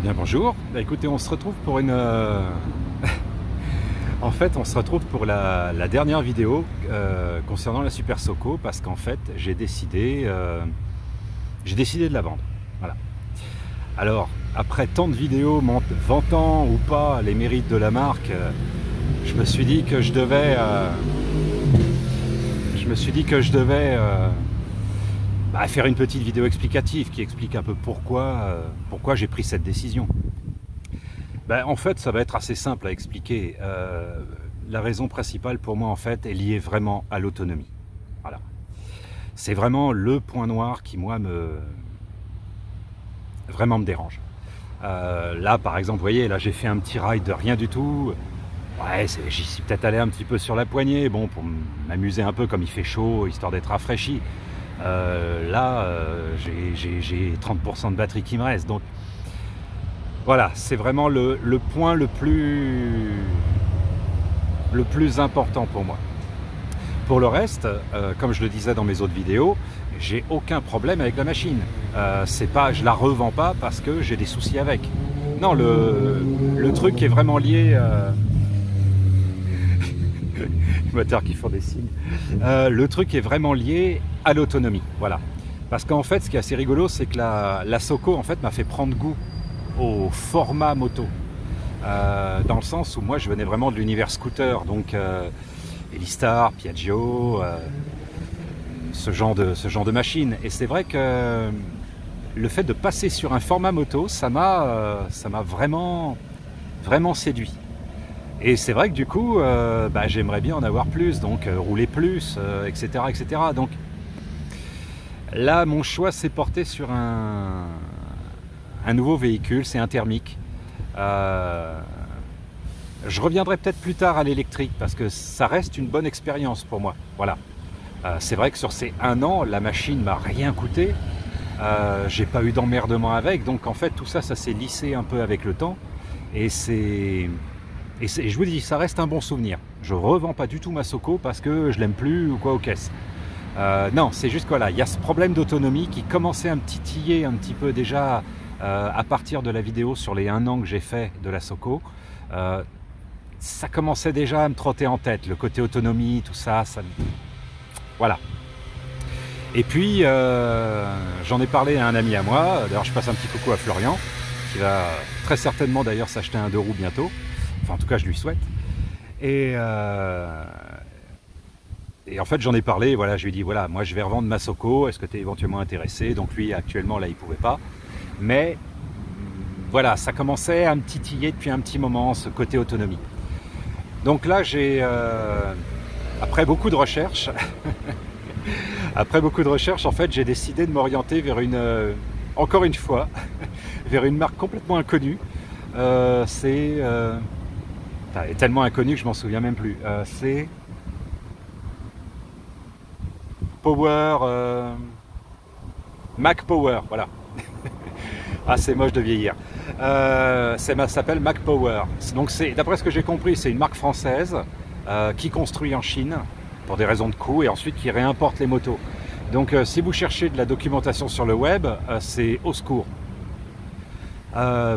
Bien bonjour, écoutez, on se retrouve pour une... En fait, on se retrouve pour la dernière vidéo concernant la Super Soco, parce qu'en fait, j'ai décidé de la vendre. Voilà. Alors, après tant de vidéos vantant ou pas les mérites de la marque, je me suis dit que je devais... faire une petite vidéo explicative qui explique un peu pourquoi j'ai pris cette décision. En fait, ça va être assez simple à expliquer. La raison principale pour moi, en fait, est liée vraiment à l'autonomie. Voilà. C'est vraiment le point noir qui, moi, vraiment me dérange. Là, par exemple, vous voyez, là, j'ai fait un petit ride de rien du tout. Ouais, j'y suis peut-être allé un petit peu sur la poignée, bon, pour m'amuser un peu comme il fait chaud, histoire d'être rafraîchi. Là, j'ai 30% de batterie qui me reste, donc voilà, c'est vraiment le point le plus important pour moi. Pour le reste, comme je le disais dans mes autres vidéos, j'ai aucun problème avec la machine. C'est pas, je la revends pas parce que j'ai des soucis avec. Non, le truc est vraiment lié... Les moteurs qui font des signes. Le truc est vraiment lié à l'autonomie, voilà. Parce qu'en fait, ce qui est assez rigolo, c'est que la Soco, en fait, m'a fait prendre goût au format moto. Dans le sens où moi, je venais vraiment de l'univers scooter, donc Elistar, Piaggio, ce genre de machine. Et c'est vrai que le fait de passer sur un format moto, ça m'a vraiment séduit. Et c'est vrai que du coup, j'aimerais bien en avoir plus, donc rouler plus, etc., etc. Donc là, mon choix s'est porté sur un nouveau véhicule, c'est un thermique. Je reviendrai peut-être plus tard à l'électrique, parce que ça reste une bonne expérience pour moi. Voilà. C'est vrai que sur ces 1 an, la machine m'a rien coûté. J'ai pas eu d'emmerdement avec, donc en fait, tout ça, ça s'est lissé un peu avec le temps. Et je vous dis, ça reste un bon souvenir. Je revends pas du tout ma Soco parce que je l'aime plus ou quoi aux caisses. Non, c'est juste quoi là, il y a ce problème d'autonomie qui commençait à me titiller un petit peu déjà à partir de la vidéo sur les 1 an que j'ai fait de la Soco. Ça commençait déjà à me trotter en tête, le côté autonomie, tout ça, voilà. Et puis, j'en ai parlé à un ami à moi, d'ailleurs je passe un petit coucou à Florian, qui va très certainement d'ailleurs s'acheter un 2 roues bientôt. Enfin, en tout cas, je lui souhaite. Et en fait, j'en ai parlé, voilà, je lui ai dit, voilà, moi je vais revendre ma Soco, est-ce que tu es éventuellement intéressé? Donc lui, actuellement, là, il ne pouvait pas. Mais voilà, ça commençait à me titiller depuis un petit moment, ce côté autonomie. Donc là, après beaucoup de recherches, en fait, j'ai décidé de m'orienter vers encore une fois, vers une marque complètement inconnue. C'est... Elle est tellement inconnue que je m'en souviens même plus. C'est Power, Mac Power, voilà. Ah, c'est moche de vieillir. Ça s'appelle Mac Power. Donc d'après ce que j'ai compris, c'est une marque française qui construit en Chine pour des raisons de coût et ensuite qui réimporte les motos. Donc si vous cherchez de la documentation sur le web, c'est au secours.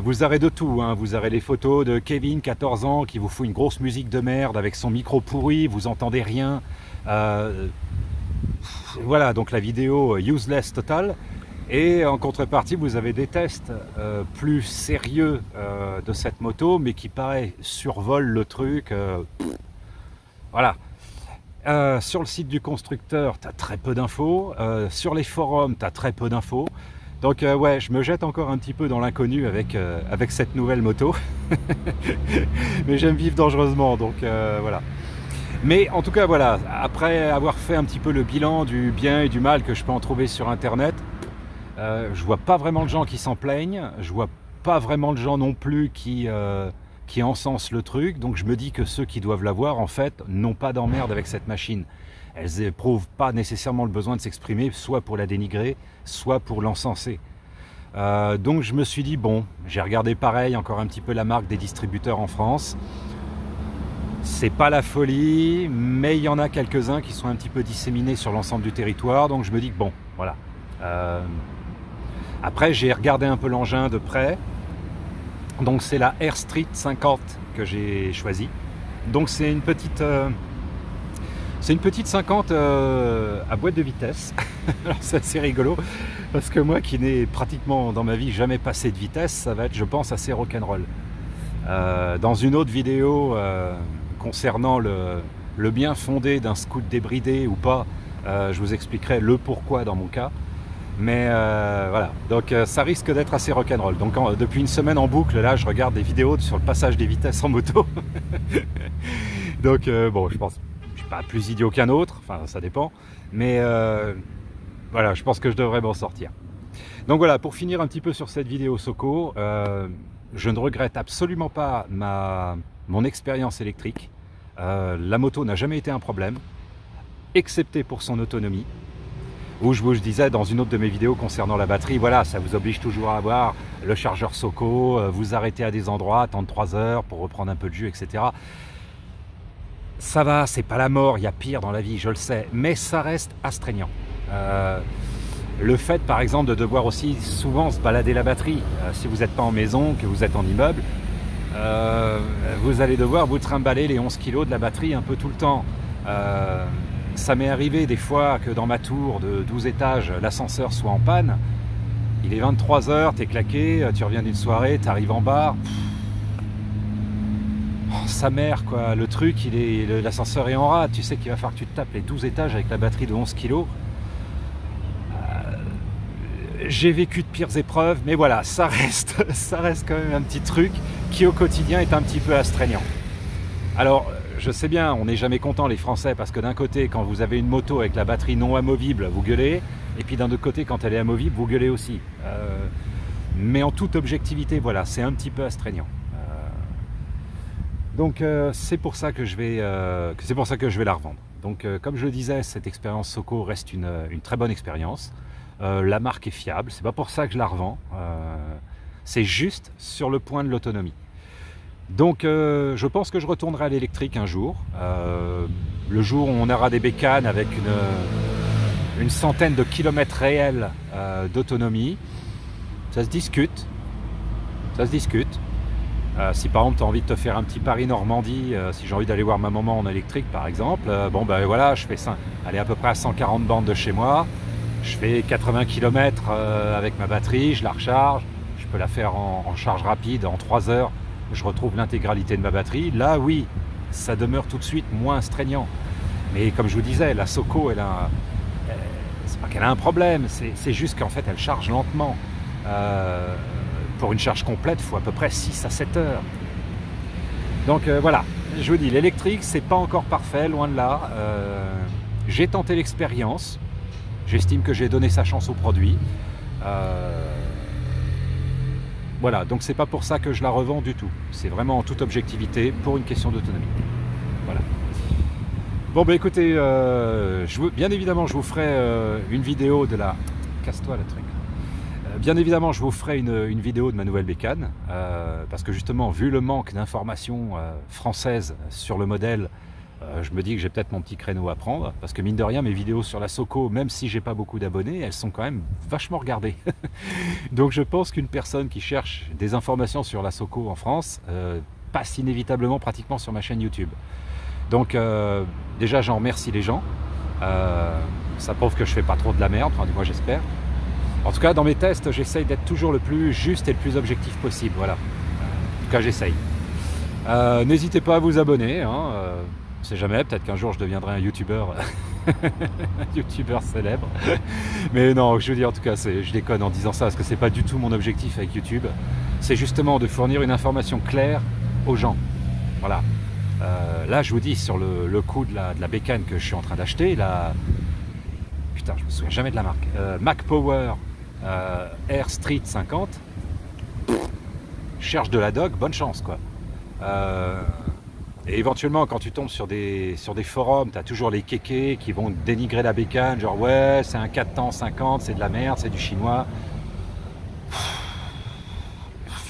Vous aurez de tout, hein. Vous aurez les photos de Kevin, 14 ans, qui vous fout une grosse musique de merde avec son micro pourri, vous entendez rien. Voilà, donc la vidéo useless total. Et en contrepartie, vous avez des tests plus sérieux de cette moto, mais qui pareil survolent le truc. Voilà. Sur le site du constructeur, tu as très peu d'infos. Sur les forums, tu as très peu d'infos. Donc ouais, je me jette encore un petit peu dans l'inconnu avec cette nouvelle moto. Mais j'aime vivre dangereusement, donc voilà. Mais en tout cas, voilà, après avoir fait un petit peu le bilan du bien et du mal que je peux en trouver sur Internet, je vois pas vraiment de gens qui s'en plaignent, je vois pas vraiment de gens non plus qui encensent le truc, donc je me dis que ceux qui doivent l'avoir, en fait, n'ont pas d'emmerde avec cette machine. Elles éprouvent pas nécessairement le besoin de s'exprimer, soit pour la dénigrer, soit pour l'encenser. Donc je me suis dit, bon, j'ai regardé pareil, encore un petit peu la marque des distributeurs en France. C'est pas la folie, mais il y en a quelques-uns qui sont un petit peu disséminés sur l'ensemble du territoire, donc je me dis que bon, voilà. Après, j'ai regardé un peu l'engin de près. Donc c'est la Air Street 50 que j'ai choisie. Donc c'est une petite 50 à boîte de vitesse. Alors c'est assez rigolo parce que moi qui n'ai pratiquement dans ma vie jamais passé de vitesse, ça va être, je pense, assez rock'n'roll. Dans une autre vidéo concernant le bien fondé d'un scoot débridé ou pas, je vous expliquerai le pourquoi dans mon cas. Mais voilà, donc ça risque d'être assez rock'n'roll. Donc depuis une semaine en boucle, là je regarde des vidéos sur le passage des vitesses en moto. Donc bon, je pense que je suis pas plus idiot qu'un autre, enfin ça dépend. Mais voilà, je pense que je devrais m'en sortir. Donc voilà, pour finir un petit peu sur cette vidéo Soko, je ne regrette absolument pas mon expérience électrique. La moto n'a jamais été un problème, excepté pour son autonomie. Où je vous disais dans une autre de mes vidéos concernant la batterie, voilà, ça vous oblige toujours à avoir le chargeur Soko, vous arrêtez à des endroits, attendre 3 heures pour reprendre un peu de jus, etc. Ça va, c'est pas la mort, il y a pire dans la vie, je le sais, mais ça reste astreignant. Le fait, par exemple, de devoir aussi souvent se balader la batterie, si vous n'êtes pas en maison, que vous êtes en immeuble, vous allez devoir vous trimballer les 11 kg de la batterie un peu tout le temps. Ça m'est arrivé des fois que dans ma tour de 12 étages, l'ascenseur soit en panne. Il est 23 h, t'es claqué, tu reviens d'une soirée, t'arrives en bas. Oh, sa mère, quoi. Le truc, l'ascenseur est en rade. Tu sais qu'il va falloir que tu te tapes les 12 étages avec la batterie de 11 kg. J'ai vécu de pires épreuves, mais voilà, ça reste quand même un petit truc qui au quotidien est un petit peu astreignant. Alors, je sais bien, on n'est jamais content les Français, parce que d'un côté, quand vous avez une moto avec la batterie non amovible, vous gueulez, et puis d'un autre côté, quand elle est amovible, vous gueulez aussi. Mais en toute objectivité, voilà, c'est un petit peu astreignant. Donc c'est pour ça que je vais la revendre. Donc comme je le disais, cette expérience Soko reste une très bonne expérience. La marque est fiable, c'est pas pour ça que je la revends. C'est juste sur le point de l'autonomie. Donc je pense que je retournerai à l'électrique un jour. Le jour où on aura des bécanes avec une centaine de kilomètres réels d'autonomie. Ça se discute. Ça se discute. Si par exemple tu as envie de te faire un petit Paris-Normandie, si j'ai envie d'aller voir ma maman en électrique par exemple, bon ben voilà, je fais ça, aller à peu près à 140 bornes de chez moi. Je fais 80 km avec ma batterie, je la recharge. Je peux la faire en charge rapide, en 3 heures. Je retrouve l'intégralité de ma batterie. Là, oui, ça demeure tout de suite moins astreignant. Mais comme je vous disais, la Soko, c'est pas qu'elle a un problème, c'est juste qu'en fait, elle charge lentement. Pour une charge complète, il faut à peu près 6 à 7 heures. Donc voilà, je vous dis, l'électrique, c'est pas encore parfait, loin de là. J'ai tenté l'expérience. J'estime que j'ai donné sa chance au produit. Voilà, donc c'est pas pour ça que je la revends du tout. C'est vraiment en toute objectivité pour une question d'autonomie. Voilà. Bon bah écoutez, bien évidemment je vous ferai une vidéo de la... Casse-toi le truc. Bien évidemment je vous ferai une vidéo de ma nouvelle bécane. Parce que justement, vu le manque d'informations françaises sur le modèle, je me dis que j'ai peut-être mon petit créneau à prendre, parce que mine de rien, mes vidéos sur la Soko, même si j'ai pas beaucoup d'abonnés, elles sont quand même vachement regardées. Donc je pense qu'une personne qui cherche des informations sur la Soko en France passe inévitablement pratiquement sur ma chaîne YouTube. Donc déjà j'en remercie les gens, ça prouve que je fais pas trop de la merde, enfin du moins j'espère. En tout cas dans mes tests, j'essaye d'être toujours le plus juste et le plus objectif possible, voilà. En tout cas j'essaye. N'hésitez pas à vous abonner, hein, on sait jamais, peut-être qu'un jour je deviendrai un youtubeur youtubeur célèbre. Mais non, je vous dis en tout cas, je déconne en disant ça, parce que c'est pas du tout mon objectif avec YouTube. C'est justement de fournir une information claire aux gens. Voilà. Là, je vous dis, sur le coup de la bécane que je suis en train d'acheter, putain, je me souviens jamais de la marque. Mac Power Air Street 50. Cherche de la doc, bonne chance quoi. Et éventuellement, quand tu tombes sur des forums, tu as toujours les kékés qui vont dénigrer la bécane, genre ouais, c'est un 4 temps 50, c'est de la merde, c'est du chinois.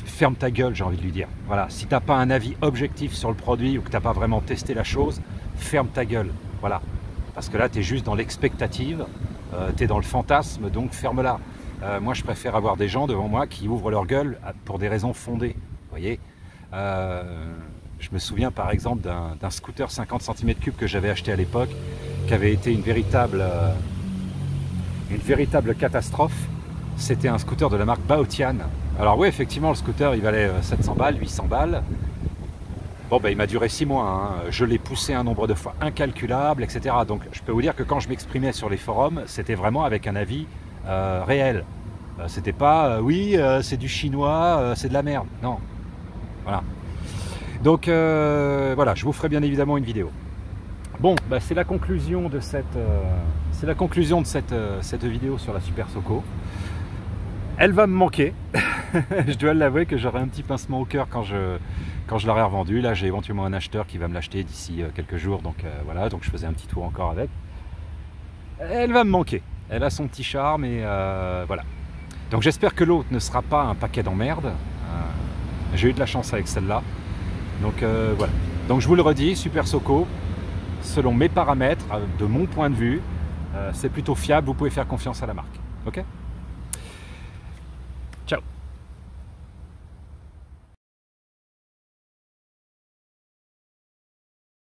Ferme ta gueule, j'ai envie de lui dire. Voilà, si tu n'as pas un avis objectif sur le produit ou que tu n'as pas vraiment testé la chose, ferme ta gueule. Voilà. Parce que là, tu es juste dans l'expectative, tu es dans le fantasme, donc ferme-la. Moi, je préfère avoir des gens devant moi qui ouvrent leur gueule pour des raisons fondées. voyez. Je me souviens par exemple d'un scooter 50 cm3 que j'avais acheté à l'époque, qui avait été une véritable catastrophe. C'était un scooter de la marque Baotian. Alors oui, effectivement, le scooter, il valait 700 balles, 800 balles. Bon, ben, il m'a duré 6 mois. Hein. Je l'ai poussé un nombre de fois incalculable, etc. Donc, je peux vous dire que quand je m'exprimais sur les forums, c'était vraiment avec un avis réel. C'était pas, oui, c'est du chinois, c'est de la merde. Non. Voilà. Donc, voilà, je vous ferai bien évidemment une vidéo. Bon, bah, c'est la conclusion de cette vidéo sur la Super Soco. Elle va me manquer. Je dois l'avouer que j'aurai un petit pincement au cœur quand je l'aurai revendue. Là, j'ai éventuellement un acheteur qui va me l'acheter d'ici quelques jours. Donc voilà, donc je faisais un petit tour encore avec. Elle va me manquer. Elle a son petit charme et voilà. Donc j'espère que l'autre ne sera pas un paquet d'emmerdes. J'ai eu de la chance avec celle-là. Donc voilà. Donc je vous le redis, Super Soco, selon mes paramètres, de mon point de vue, c'est plutôt fiable. Vous pouvez faire confiance à la marque. Ok ?